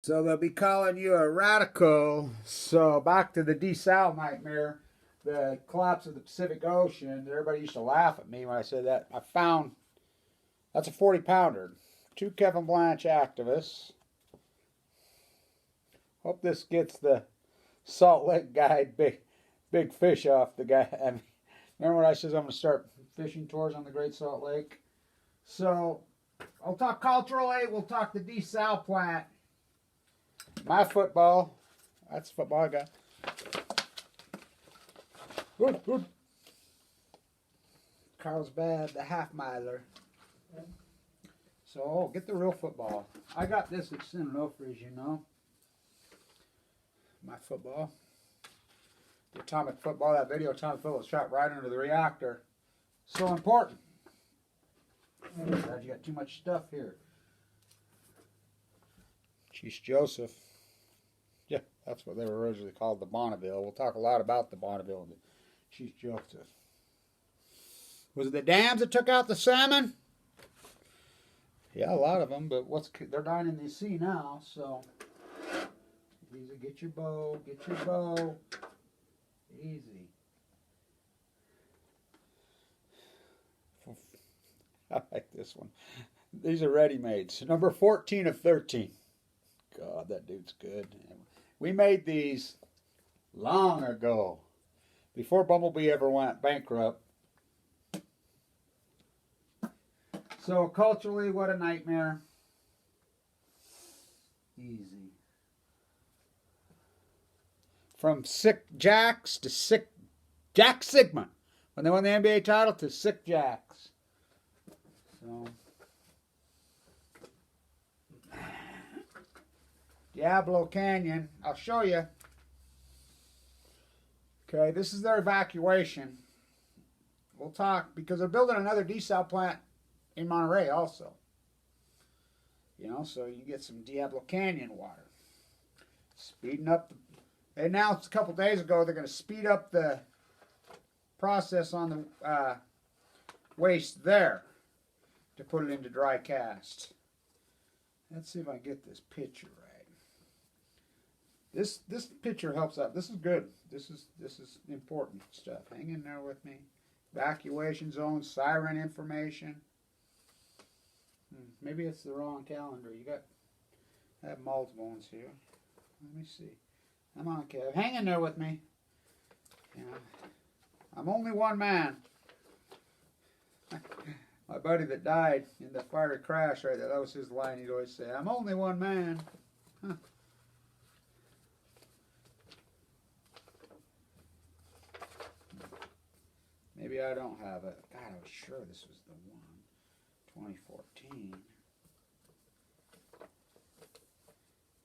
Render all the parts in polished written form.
So they'll be calling you a radical. So back to the desal nightmare, the collapse of the Pacific Ocean. Everybody used to laugh at me when I said that. I found that's a 40-pounder. 2 Kevin Blanche activists. Hope this gets the Salt Lake guide big fish off the guy. I mean, remember when I said I'm going to start fishing tours on the Great Salt Lake? So I'll talk culturally. We'll talk the desal plant. My football. That's the football I got. Good. Carlsbad, the half-miler. So, get the real football. I got this at Sinaloa, as you know. My football. The atomic football, that video atomic football was shot right under the reactor. So important. Glad you got too much stuff here. Chief Joseph. Yeah, that's what they were originally called, the Bonneville. We'll talk a lot about the Bonneville and the Chief Joseph. Was it the dams that took out the salmon? Yeah, a lot of them, but they're dying in the sea now, so easy. Get your bow. Easy. I like this one. These are ready-mades. Number 14 of 13. God, that dude's good. We made these long ago, before Bumblebee ever went bankrupt. So culturally, what a nightmare. Easy. From Sick Jacks to Jack Sigma. When they won the NBA title to Sick Jacks. So Diablo Canyon, I'll show you. Okay, this is their evacuation. We'll talk because they're building another desal plant in Monterey also. You know, so you get some Diablo Canyon water. Speeding up. They announced a couple days ago they're going to speed up the process on the waste there to put it into dry cast. Let's see if I can get this picture right. This picture helps out. This is good. This is important stuff. Hang in there with me. Evacuation zone, siren information. Maybe it's the wrong calendar. I have multiple ones here. Let me see. Come on, Kev. Hang in there with me. Yeah. I'm only one man. My buddy that died in the fiery crash right there, that was his line he'd always say. I'm only one man. Huh. Maybe I don't have it. God, I was sure this was the one. 2014.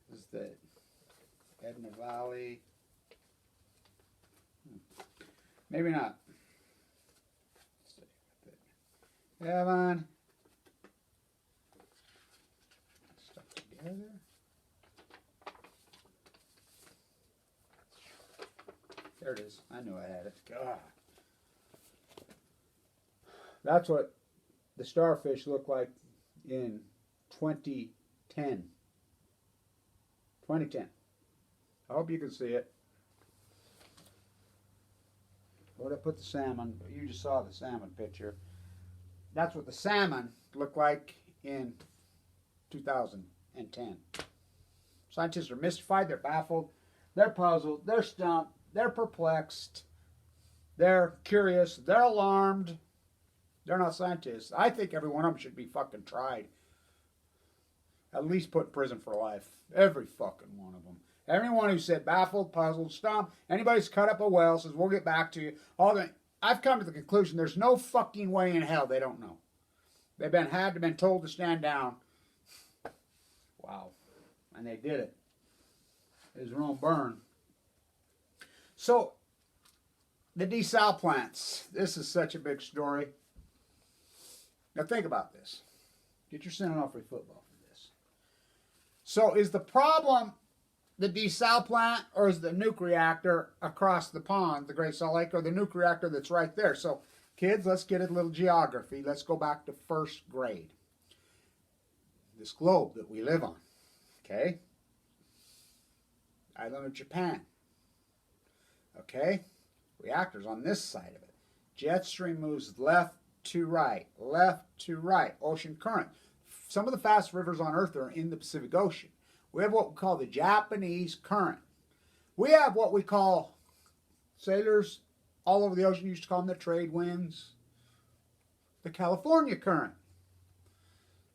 This is the Edna Valley. Maybe not. Stay with it. Evan. Stuff together. There it is. I knew I had it. God. That's what the starfish looked like in 2010. 2010. I hope you can see it. Where'd I put the salmon? You just saw the salmon picture. That's what the salmon looked like in 2010. Scientists are mystified, they're baffled, they're puzzled, they're stumped, they're perplexed, they're curious, they're alarmed. They're not scientists. I think every one of them should be fucking tried. At least put in prison for life. Every fucking one of them. Everyone who said baffled, puzzled, stumped, anybody's cut up a well, says we'll get back to you. I've come to the conclusion there's no fucking way in hell they don't know. They've been told to stand down. Wow. And they did it. It was Rome burn. So, the desal plants. This is such a big story. Now think about this. Get your Sinaloa football for this. So is the problem the desal plant or is the nuke reactor across the pond, the Great Salt Lake, or the nuke reactor that's right there? So kids, let's get a little geography. Let's go back to first grade. This globe that we live on. Okay? island of Japan. Okay? Reactors on this side of it. Jet stream moves left to right, ocean current. Some of the fastest rivers on Earth are in the Pacific Ocean. We have what we call the Japanese current. We have what we call, sailors all over the ocean used to call them the trade winds, the California current.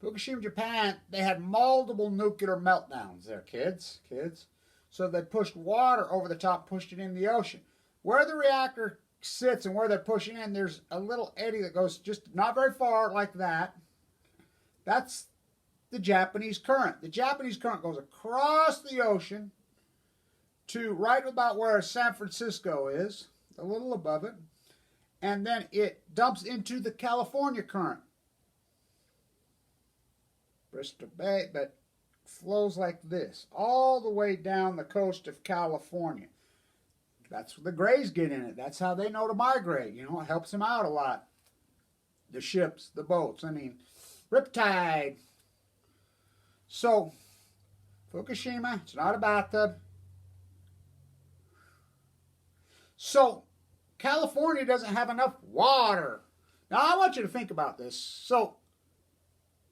Fukushima, Japan, they had multiple nuclear meltdowns there, kids. So they pushed water over the top, pushed it in the ocean. Where the reactor sits and where they're pushing in, there's a little eddy that goes just not very far like that. That's the Japanese current. The Japanese current goes across the ocean to right about where San Francisco is, a little above it, and then it dumps into the California current. Bristol Bay, but flows like this, all the way down the coast of California. That's where the Greys get in it. That's how they know to migrate. You know, it helps them out a lot. The ships, the boats, I mean, riptide. So, Fukushima, it's not a bathtub. So, California doesn't have enough water. Now, I want you to think about this. So,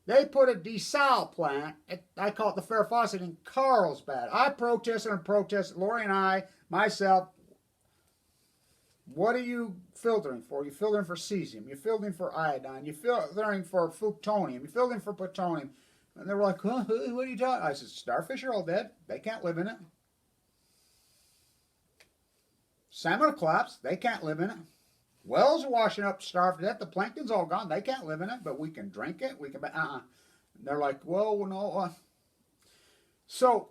they put a desal plant, I call it the Farrah Fawcett, in Carlsbad. I protested, Lori and I, myself. What are you filtering for? You're filtering for cesium. You're filtering for iodine. You're filtering for plutonium. You're filtering for plutonium. And they were like, huh, what are you talking? I said, starfish are all dead. They can't live in it. Salmon have collapsed. They can't live in it. Whales are washing up, starved to death. The plankton's all gone. They can't live in it, but we can drink it. We can, And they're like, well, no. So,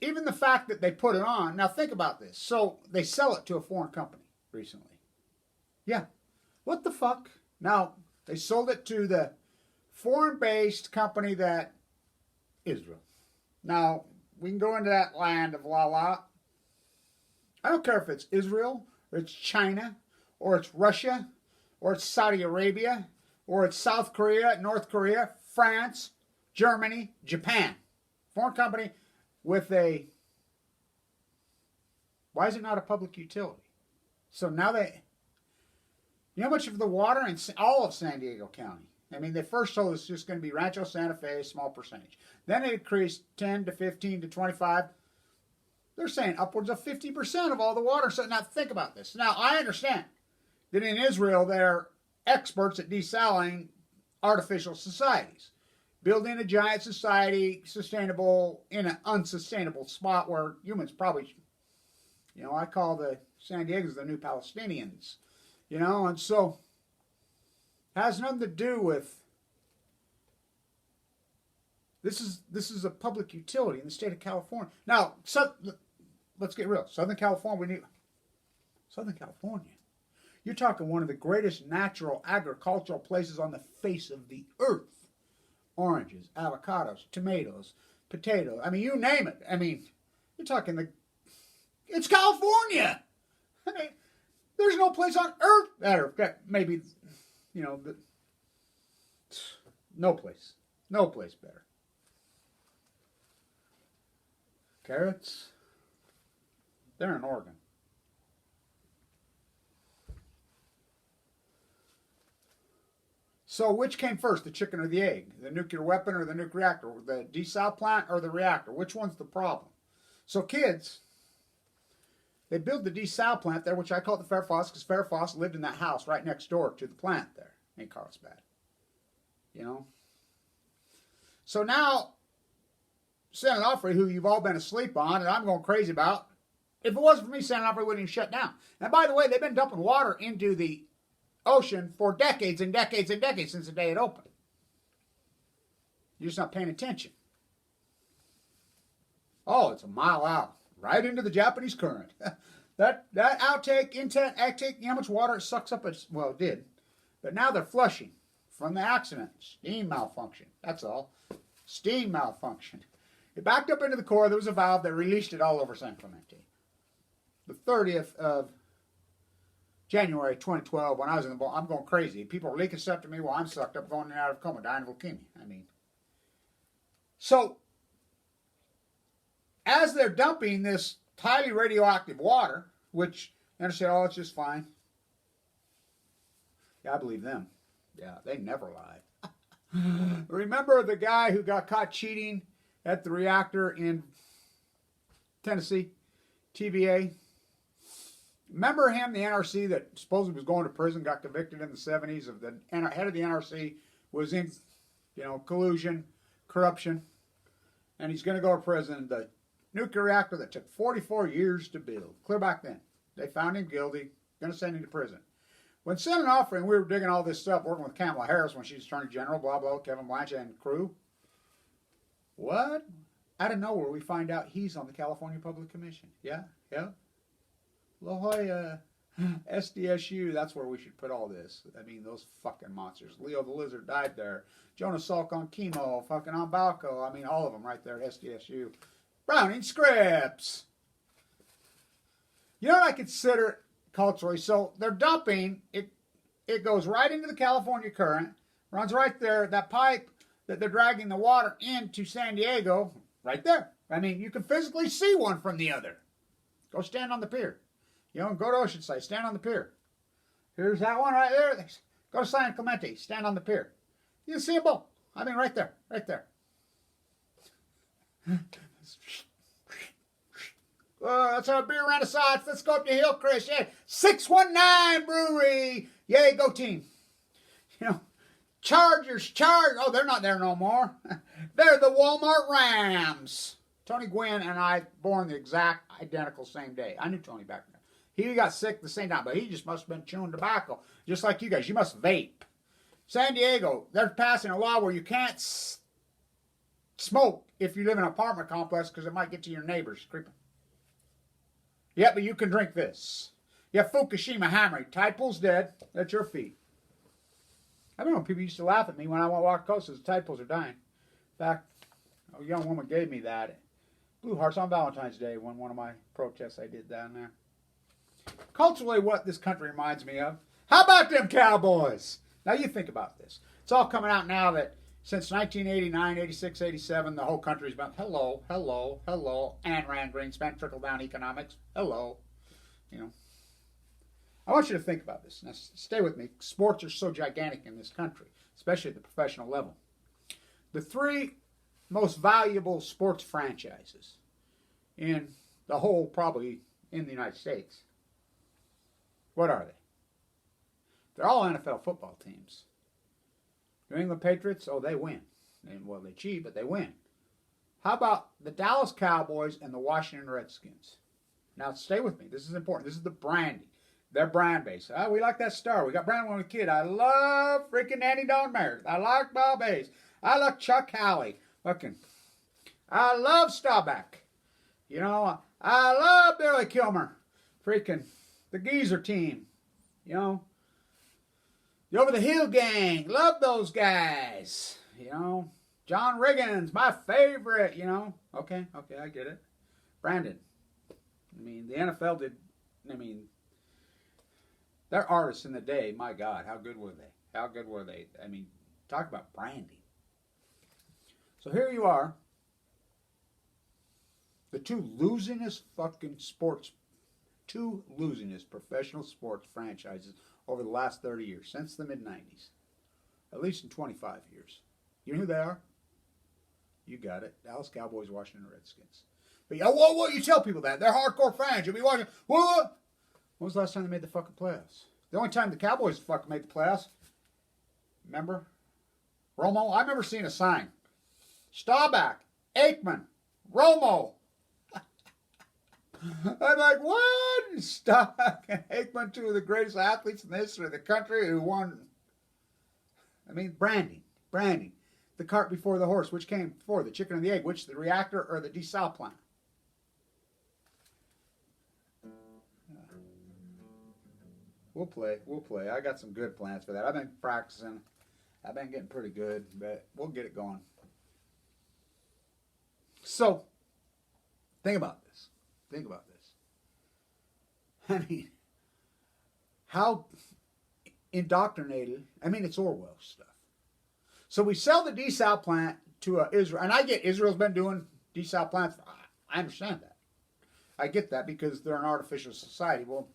even the fact that they put it on, now think about this. So, they sell it to a foreign company recently. Yeah. What the fuck? Now, they sold it to the foreign-based company that, Israel. Now, we can go into that land of la. I don't care if it's Israel, or it's China, or it's Russia, or it's Saudi Arabia, or it's South Korea, North Korea, France, Germany, Japan. Foreign company with a... Why is it not a public utility? So now they... You know how much of the water in all of San Diego County? I mean, they first told us it's just going to be Rancho Santa Fe, small percentage. Then it increased 10 to 15 to 25. They're saying upwards of 50% of all the water. So now think about this. Now, I understand that in Israel, they're experts at desaling artificial societies. Building a giant society, sustainable, in an unsustainable spot where humans probably, you know, I call the San Diegans the new Palestinians, you know, and so has nothing to do with, this is a public utility in the state of California. Now, let's get real. Southern California, you're talking one of the greatest natural agricultural places on the face of the earth. Oranges, avocados, tomatoes, potatoes. I mean, you name it. I mean, you're talking it's California. I mean, there's no place on earth that maybe, you know, no place better. Carrots, they're in Oregon. So which came first, the chicken or the egg? The nuclear weapon or the nuclear reactor? The desal plant or the reactor? Which one's the problem? So kids, they built the desal plant there, which I call it the Farrah Fawcett, because Farrah Fawcett lived in that house right next door to the plant there in Carlsbad. You know? So now, San Onofre, who you've all been asleep on, and I'm going crazy about, if it wasn't for me, San Onofre wouldn't even shut down. And by the way, they've been dumping water into the ocean for decades and decades and decades since the day it opened. You're just not paying attention. Oh, it's a mile out, right into the Japanese current. that outtake, you know how much water it sucks up? Well, it did. But now they're flushing from the accident. Steam malfunction. That's all. Steam malfunction. It backed up into the core. There was a valve that released it all over San Clemente. The 30th of January 2012, when I was in the ball, I'm going crazy. People are leaking stuff to me while I'm sucked up, going in and out of coma, dying of leukemia. I mean, so as they're dumping this highly radioactive water, which they're saying, oh, it's just fine. Yeah, I believe them. Yeah, they never lie. Remember the guy who got caught cheating at the reactor in Tennessee, TVA? Remember him, the NRC that supposedly was going to prison, got convicted in the 70s of the head of the NRC was in, collusion, corruption, and he's going to go to prison. The nuclear reactor that took 44 years to build, clear back then, they found him guilty, going to send him to prison. When sent an offering, we were digging all this stuff, working with Kamala Harris when she was Attorney General, blah, blah, Kevin Blanchett and crew. What? Out of nowhere, we find out he's on the California Public Commission. Yeah. La Jolla, SDSU, that's where we should put all this. I mean, those fucking monsters. Leo the Lizard died there. Jonas Salk on chemo, fucking on Balco. I mean, all of them right there at SDSU. Browning scripts. You know what I consider culturally? So they're dumping, it goes right into the California current, runs right there, that pipe that they're dragging the water into San Diego, right there. I mean, you can physically see one from the other. Go stand on the pier. Go to Oceanside, stand on the pier. Here's that one right there. Go to San Clemente, stand on the pier. You can see them both. I mean, right there. Let's have a beer renaissance. Let's go up to Hillcrest. Yeah, 619 Brewery. Yay, go team. Chargers. Oh, they're not there no more. They're the Walmart Rams. Tony Gwynn and I born the exact identical same day. I knew Tony back then. He got sick the same time, but he just must have been chewing tobacco, just like you guys. You must vape. San Diego, they're passing a law where you can't smoke if you live in an apartment complex because it might get to your neighbors. Creeping. Yeah, but you can drink this. Yeah, Fukushima hammering. Tide pool's dead. That's your feet. I don't know, people used to laugh at me when I walked coast as the tide pools are dying. In fact, a young woman gave me that. Blue Hearts on Valentine's Day, when one of my protests I did down there. Culturally, what this country reminds me of. How about them Cowboys? Now you think about this. It's all coming out now that since 1989, 86, 87, the whole country's been hello. Ayn Rand Greenspan, trickle-down economics. Hello. I want you to think about this. Now, stay with me. Sports are so gigantic in this country, especially at the professional level. The three most valuable sports franchises in the whole, probably in the United States, what are they? They're all NFL football teams. New England Patriots, oh, they win. Well, they cheat, but they win. How about the Dallas Cowboys and the Washington Redskins? Now, stay with me. This is important. This is the branding. They're brand based. Oh, we like that star. We got Brandon when we were a kid. I love freaking Andy Don Merritt. I like Bob Hayes. I like Chuck Halley. I love Staubach. I love Billy Kilmer. Freaking the Geezer team. The Over the Hill gang. Love those guys. John Riggins, my favorite. Okay, I get it. Brandon. The NFL did. They're artists in the day. My God, how good were they? Talk about branding. So here you are. The two losingest professional sports franchises over the last 30 years, since the mid-90s. At least in 25 years. You know who they are? You got it. Dallas Cowboys, Washington Redskins. But you tell people that. They're hardcore fans. You'll be watching. What? When was the last time they made the fucking playoffs? The only time the Cowboys fucking made the playoffs, remember? Romo? I remember seeing a sign. Staubach, Aikman, Romo. I'm like, what? Staubach and Aikman, two of the greatest athletes in the history of the country who won. Branding. The cart before the horse. Which came before, the chicken or the egg? Which, the reactor or the desal plant? We'll play. I got some good plans for that. I've been practicing. I've been getting pretty good, but we'll get it going. So, think about this. How indoctrinated, it's Orwell stuff. So we sell the desal plant to Israel, and I get Israel's been doing desal plants I understand that. I get that because they're an artificial society. Well,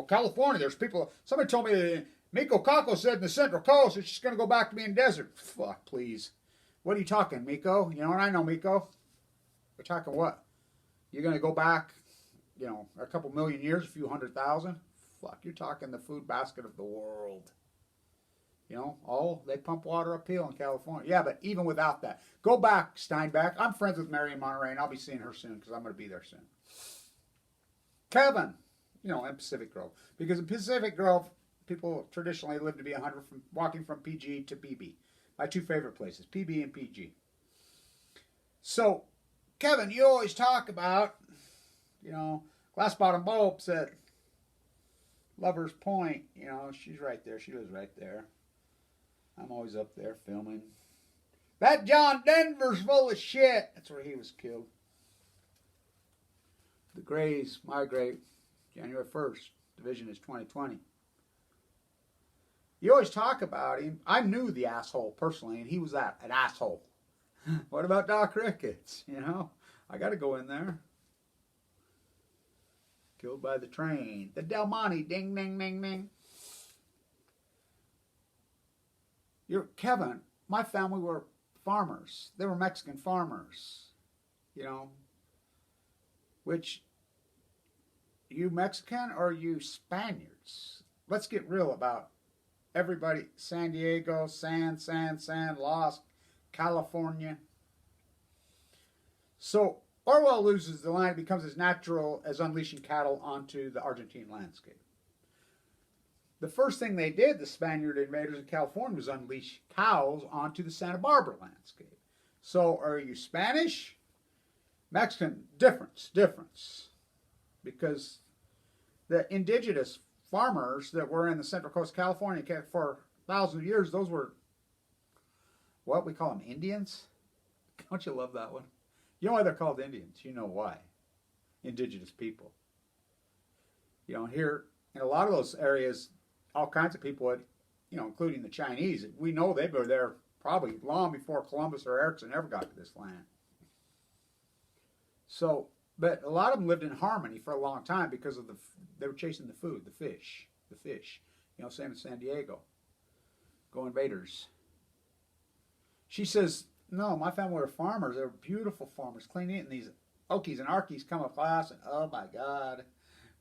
California, there's people. Somebody told me that Miko Kako said in the Central Coast that she's going to go back to being desert. Fuck, please. What are you talking, Miko? You know what I know, Miko? We're talking what? You're going to go back, a couple million years, a few 100,000? Fuck, you're talking the food basket of the world. They pump water uphill in California. Yeah, but even without that. Go back, Steinbeck. I'm friends with Mary in Monterey, and I'll be seeing her soon because I'm going to be there soon. Kevin, in Pacific Grove. Because in Pacific Grove, people traditionally live to be 100 walking from PG to PB. My two favorite places, PB and PG. So, Kevin, you always talk about, Glass Bottom Bulbs at Lover's Point. She's right there. She lives right there. I'm always up there filming. That John Denver's full of shit. That's where he was killed. The Greys migrate January 1st. Division is 2020. You always talk about him. I knew the asshole personally, and he was an asshole. What about Doc Ricketts? I got to go in there. Killed by the train. The Del Monte. Ding, ding, ding, ding. Kevin, my family were farmers. They were Mexican farmers. Which, you Mexican or you Spaniards? Let's get real about everybody. San Diego, San, Lost, California. So Orwell loses the line. It becomes as natural as unleashing cattle onto the Argentine landscape. The first thing they did, the Spaniard invaders in California, was unleash cows onto the Santa Barbara landscape. So are you Spanish? Mexican? Difference. Because the indigenous farmers that were in the Central Coast of California for thousands of years, those were, what we call them, Indians? Don't you love that one? You know why they're called Indians. You know why. Indigenous people. Here, in a lot of those areas, all kinds of people, including the Chinese, we know they were there probably long before Columbus or Erickson ever got to this land. So, but a lot of them lived in harmony for a long time because they were chasing the food, the fish. Same in San Diego. Go invaders. She says, no, my family were farmers. They were beautiful farmers, clean eating. These Okies and Arkies come to class, and oh my God,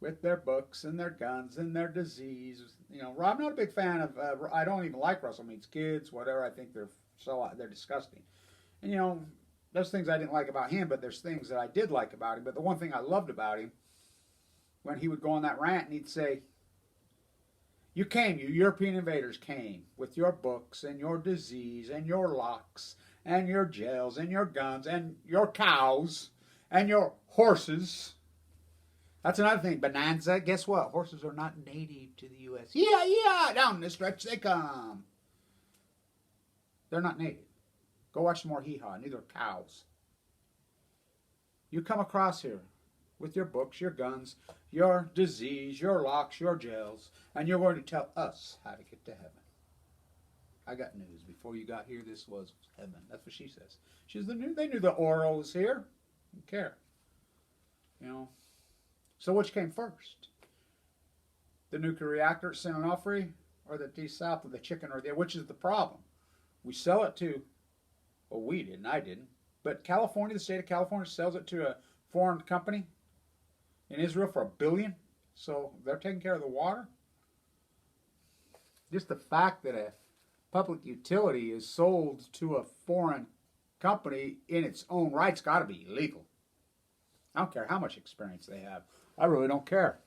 with their books and their guns and their disease. I'm not a big fan of, I don't even like Russell Meets Kids, whatever. I think they're disgusting. And, there's things I didn't like about him, but there's things that I did like about him. But the one thing I loved about him, when he would go on that rant and he'd say, you European invaders came with your books and your disease and your locks and your jails and your guns and your cows and your horses. That's another thing. Bonanza, guess what? Horses are not native to the U.S. Yeah, down the stretch they come. They're not native. Go watch some more hee-haw. Neither are cows. You come across here with your books, your guns, your disease, your locks, your jails, and you're going to tell us how to get to heaven. I got news. Before you got here, this was heaven. That's what she says. They knew the Oro was here. Didn't care. So which came first? The nuclear reactor at San Onofre or the desal of the chicken or which is the problem? We sell it to, well, we didn't, I didn't, but California, the state of California sells it to a foreign company in Israel for $1 billion. So they're taking care of the water. Just the fact that a public utility is sold to a foreign company in its own right's got to be illegal. I don't care how much experience they have. I really don't care.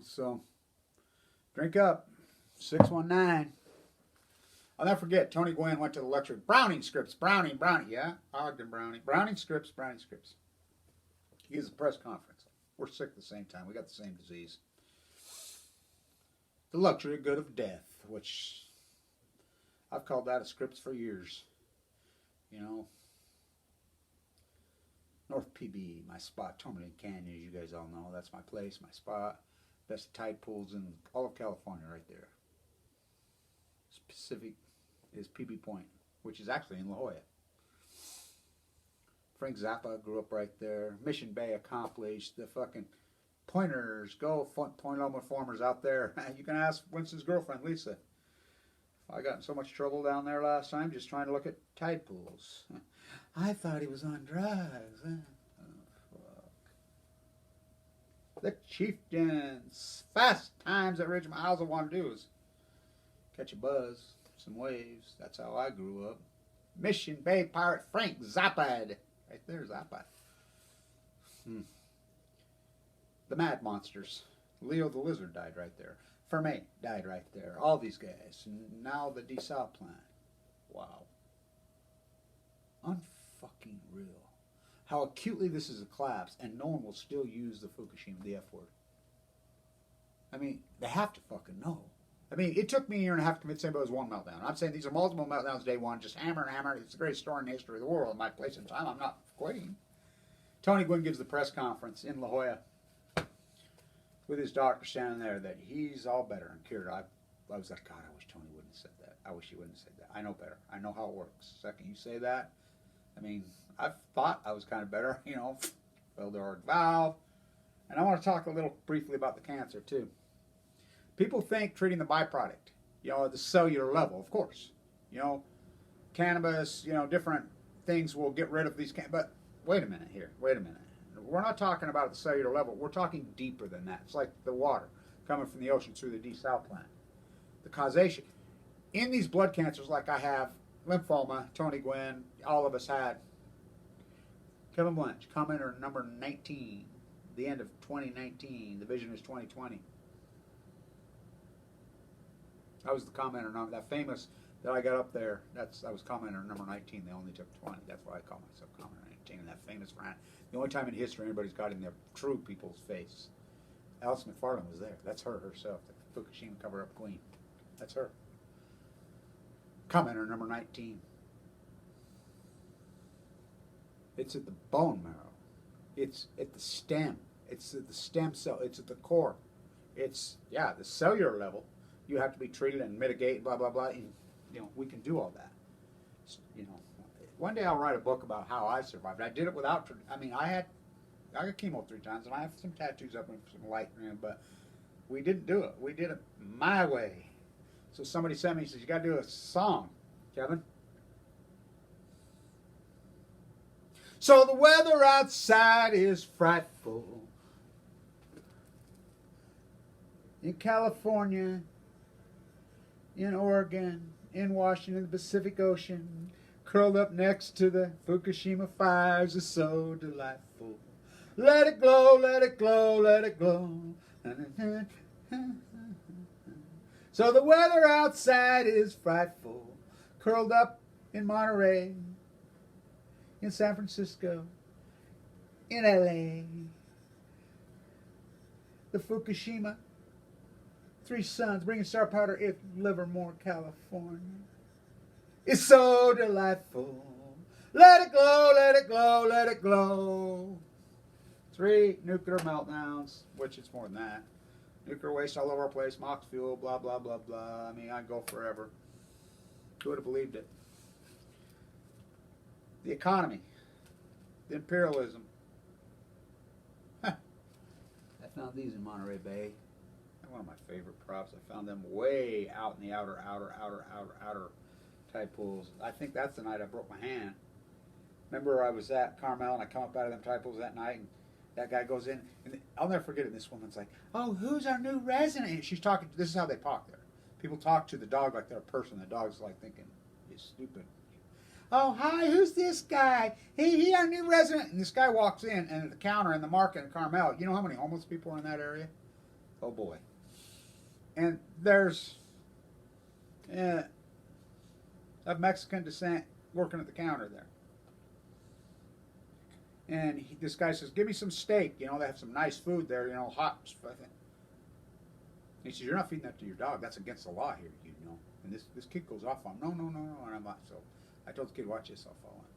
So drink up. 619. I'll never forget, Tony Gwynn went to the lecture. Browning scripts. Browning. Yeah, Ogden Browning. Browning scripts. He gives a press conference. We're sick at the same time. We got the same disease. The luxury good of death, which I've called that a scripts for years. North PB, my spot, Tourmaline Canyon, as you guys all know. That's my place, my spot. Best tide pools in all of California right there. Pacific is PB Point, which is actually in La Jolla. Frank Zappa grew up right there. Mission Bay accomplished. The fucking pointers, go point home reformers out there. You can ask Winston's girlfriend, Lisa. I got in so much trouble down there last time just trying to look at tide pools. I thought he was on drugs. Oh, fuck. The Chieftains. Fast times at Ridgemont. All I want to do is catch a buzz, some waves. That's how I grew up. Mission Bay pirate Frank Zappa. Right there, Zappa. The Mad Monsters. Leo the Lizard died right there. Ferme died right there. All these guys. Now the desal plant. Wow. Unfucking real. How acutely this is a collapse, and no one will still use the Fukushima, the F word. I mean, they have to fucking know. I mean, it took me a year and a half to convince anybody it was one meltdown. I'm saying these are multiple meltdowns day one, just hammer and hammer. It's the greatest story in the history of the world. In my place in time, I'm not quitting. Tony Gwynn gives the press conference in La Jolla with his doctor standing there that he's all better and cured. I was like, God, I wish Tony wouldn't have said that. I wish he wouldn't have said that. I know better. I know how it works. Second you say that, I mean, I've thought I was kind of better, you know, failed the aortic valve. And I want to talk a little briefly about the cancer, too. People think treating the byproduct, you know, at the cellular level, of course. You know, cannabis, you know, different things will get rid of these. But wait a minute here. Wait a minute. We're not talking about at the cellular level. We're talking deeper than that. It's like the water coming from the ocean through the desal plant. The causation. In these blood cancers, like I have, lymphoma, Tony Gwynn, all of us had. Kevin Blanch, commenter number 19, the end of 2019. The vision is 2020. I was the commenter number, that famous that I got up there. I was commenter number 19. They only took 20. That's why I call myself commenter 19. And that famous rant. The only time in history anybody's got in their true people's face. Alice McFarland was there. That's her herself. The Fukushima cover-up queen. That's her. Commenter number 19. It's at the bone marrow. It's at the stem. It's at the stem cell. It's at the core. It's, yeah, the cellular level. You have to be treated and mitigate, blah, blah, blah. And, you know, we can do all that. You know, one day I'll write a book about how I survived. I did it without, I mean, I got chemo 3 times, and I have some tattoos up and some light, but we didn't do it. We did it my way. So somebody sent me, he says, you got to do a song, Kevin. So the weather outside is frightful. In California, in Oregon, in Washington, the Pacific Ocean, curled up next to the Fukushima fires is so delightful. Let it glow, let it glow, let it glow. So the weather outside is frightful. Curled up in Monterey, in San Francisco, in LA. The Fukushima, 3 sons bringing star powder in Livermore, California. It's so delightful. Let it glow, let it glow, let it glow. 3 nuclear meltdowns, which it's more than that. Nuclear waste all over our place, MOX fuel, blah, blah, blah, blah. I mean, I'd go forever. Who would have believed it? The economy. The imperialism. I found these in Monterey Bay. They're one of my favorite props. I found them way out in the outer tide pools. I think that's the night I broke my hand. Remember I was at Carmel and I come up out of them tide pools that night and that guy goes in and I'll never forget it. And this woman's like, "Oh, who's our new resident?" And she's talking. This is how they talk there. People talk to the dog like they're a person. The dog's like thinking, "You're stupid." "Oh, hi, who's this guy? He our new resident." And this guy walks in, and at the counter in the market in Carmel, you know how many homeless people are in that area? Oh boy. And there's of Mexican descent working at the counter there. And this guy says, "Give me some steak." You know, they have some nice food there, you know, hot stuff. He says, "You're not feeding that to your dog. That's against the law here, you know." And this kid goes off on him. No. And I'm like, so I told the kid, "Watch this, I'll follow him."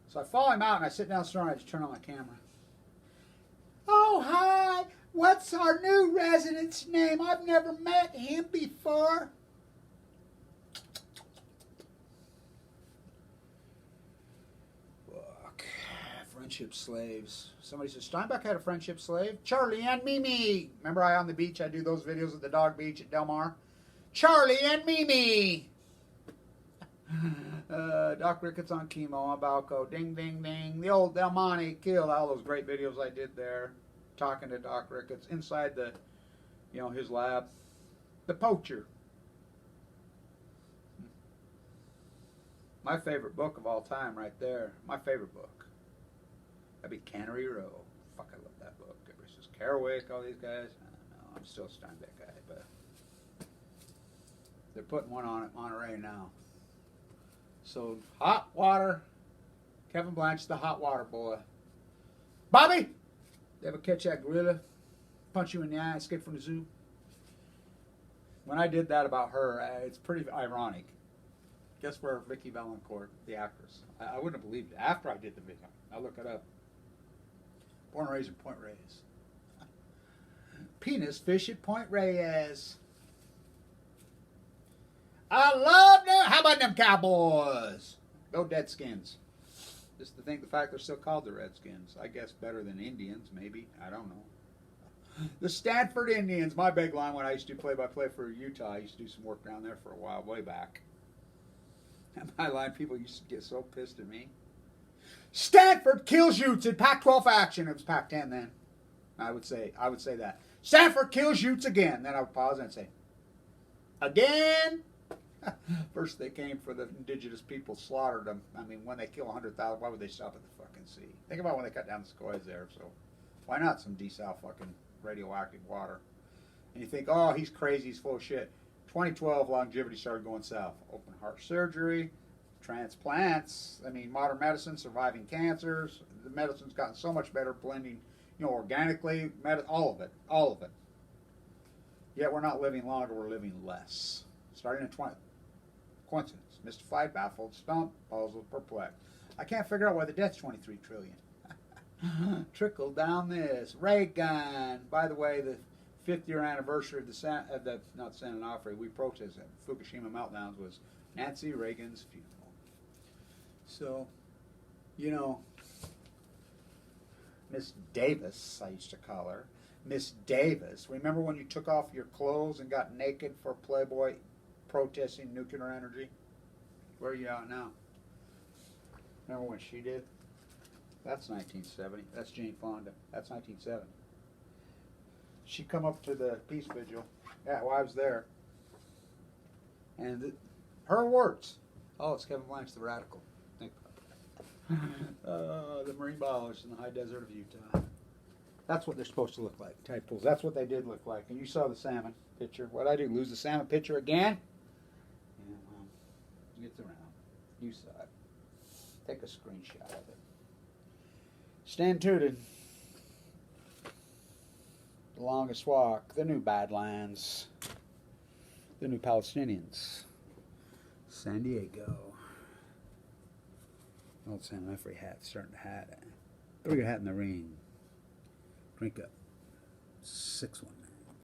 So I follow him out, and I sit down in the store, and I just turn on my camera. "Oh, hi. What's our new resident's name? I've never met him before." Fuck. Friendship slaves. Somebody says Steinbeck had a friendship slave. Charlie and Mimi. Remember I on the beach? I do those videos at the dog beach at Del Mar. Charlie and Mimi. Doc Ricketts on chemo, Balco, ding, ding, ding. The old Del Monte killed. All those great videos I did there, talking to Doc Ricketts inside the, his lab. The poacher. My favorite book of all time, right there. My favorite book. That'd be Cannery Row. Fuck, I love that book. It was just Kerouac, all these guys. I don't know. I'm still a Steinbeck guy, but they're putting one on at Monterey now. So, hot water. Kevin Blanche, the hot water boy. Bobby! You ever catch that gorilla? Punch you in the eye, escape from the zoo? When I did that about her, it's pretty ironic. Guess where Vicki Valancourt, the actress, I wouldn't have believed it. After I did the video, I look it up. Born and raised in Point Reyes. Penis fish at Point Reyes. I love them. How about them Cowboys? Go Deadskins. Just to think the fact they're still called the Redskins. I guess better than Indians, maybe. I don't know. The Stanford Indians. My big line when I used to do play-by-play for Utah. I used to do some work down there for a while, way back. And my line, people used to get so pissed at me. Stanford kills Utes in Pac-12 action. It was Pac-10 then. I would say that. Stanford kills Utes again. Then I would pause and say, again? First they came for the indigenous people, slaughtered them. I mean, when they kill 100,000, why would they stop at the fucking sea? Think about when they cut down the sequoias there. So why not some desal fucking radioactive water? And you think, oh, he's crazy, he's full of shit. 2012, longevity started going south. Open heart surgery, transplants. I mean, modern medicine, surviving cancers. The medicine's gotten so much better, blending, organically, all of it. Yet we're not living longer, we're living less. Starting in 20. Coincidence. Mystified, baffled, stumped, puzzled, perplexed. I can't figure out why the debt's 23 trillion. Trickle down this. Reagan. By the way, the 50th year anniversary of the San Onofre, we protested Fukushima meltdowns, was Nancy Reagan's funeral. So, Miss Davis, I used to call her. Miss Davis. Remember when you took off your clothes and got naked for Playboy protesting nuclear energy? Where are you at now? Remember when she did? That's 1970. That's Jane Fonda. That's 1970. She come up to the peace vigil. Yeah, well, I was there. And her words. Oh, it's Kevin Blanche, the radical. Think about it. The marine biologist in the high desert of Utah. That's what they're supposed to look like, tide pools. That's what they did look like. And you saw the salmon picture. What'd I do, lose the salmon picture again? Yeah, well, it's around. You saw it. Take a screenshot of it. Stan Tooted. The longest walk. The new Badlands. The new Palestinians. San Diego. Old San Onofre hat. Starting to hat. Throw your hat in the ring. Drink up. 6-1.